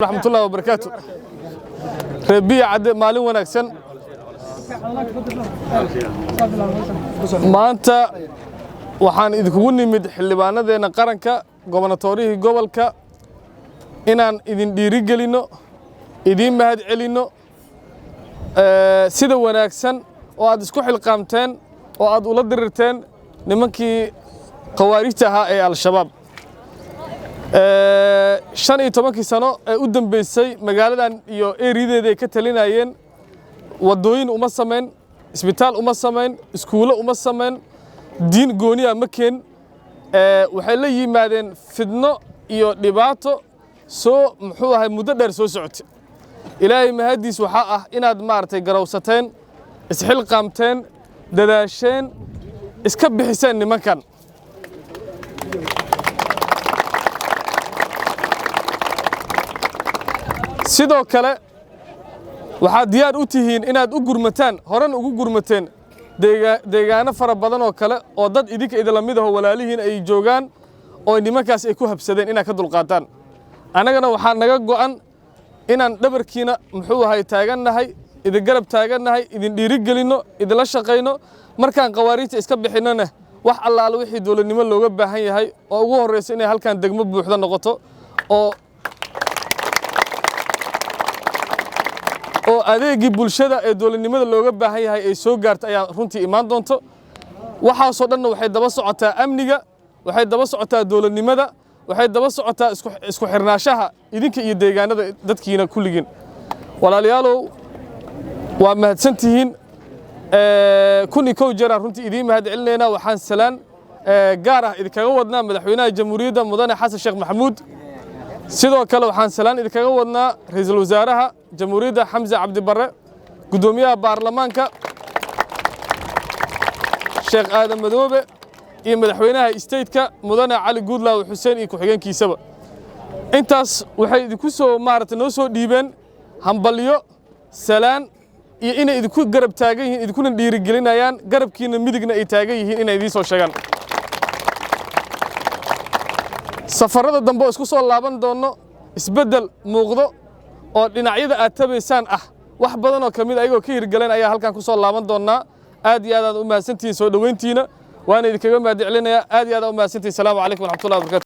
ورحمة الله وبركاته. ربيع عد مالين ونكسن. ما أنت وحان إذا كوني مد حلبانا ذي نقارنك قبناتوريه قبلك إنان إذن ديرجلينو إذن مهد علينو سيدا ونكسن وعد سكوح القامتين وعد ولد الرتين نمكي قواريتها أي على الشباب. 15 sano ee u dambeysay magaaladan iyo eerideeda ay ka talinayeen wadooyin uma sameyn isbitaal uma sameyn iskuulo uma sameyn diin gooniya ma keen waxay la yimaadeen fidno iyo dhibaato soo muxuu ahay muddo dheer soo socotay ilaahay mahadiis waxa ah inaad maartay garawsateen isxil qaamteen dadaasheen iska bixiseen nimankan sidoo kale waxaad diyaar u tihiin inaad u gurmataan horan ugu gurmateen deegaano fara badan oo kale oo dad idinka idila mid ah walaalihiin ay joogaan oo nimankaas ay ku habsadeen inaad ka dulqaataan anagana waxaa naga go'an inaan dhabarkiina muxuu ahay taagannahay idin garab taagannahay idin dhiirigelino idinla shaqayno markaan qawaariinta iska bixinana wax allaale wixii dowladnimo looga baahan yahay oo ugu horreysa inay halkan degmo buuxda noqoto oo adeegii bulshada ee dowladnimada looga baahan yahay ay soo gaartay ayaa runtii imaan doonto waxaasoo dhanna waxay daba socotaa amniga waxay daba socotaa dowladnimada waxay daba socotaa isku xirnaashaha idinka iyo deegaanada dadkiina kulligiin walaalayaalow waa mahadsantihiin kun iyo kow jeer aan runtii idiin mahad celinaynaa waxaan salaan gaar ah idinkaga wadnaa madaxweynaha jamhuuriyadda mudane xasan sheekh maxamuud sidoo kale waxaan salaan idinkaga wadnaa ra'iisul wasaaraha jamhuuriyadda xamse cabdi barre gudoomiyaha baarlamaanka sheekh aadan madoobe iyo madaxweynaha stateka mudane cali guudlaaw xuseen iyo ku-xigeenkiisaba intaas waxay idinku soo maaragtay noo soo dhiibeen hambalyo salaan iyo inay idinku garab taagan yihiin idinkuna dhiirigelinayaan garabkiina midigna ay taagan yihiin inay idiin soo sheegaan safarada dambe oo isku soo laaban doono isbedel muuqdo oo dhinacyada aad tabaysaan ah wax badan oo kamid ayagoo ka hirgaleen ayaa halkan ku soo laaban doonaa aad iyo aad u mahadsantihiin soo dhaweyntiina waana idinkaga mahad celinayaa aad iyo aad u mahadsantihiin salaamu calaykum waraxmatullahi wabarakatuh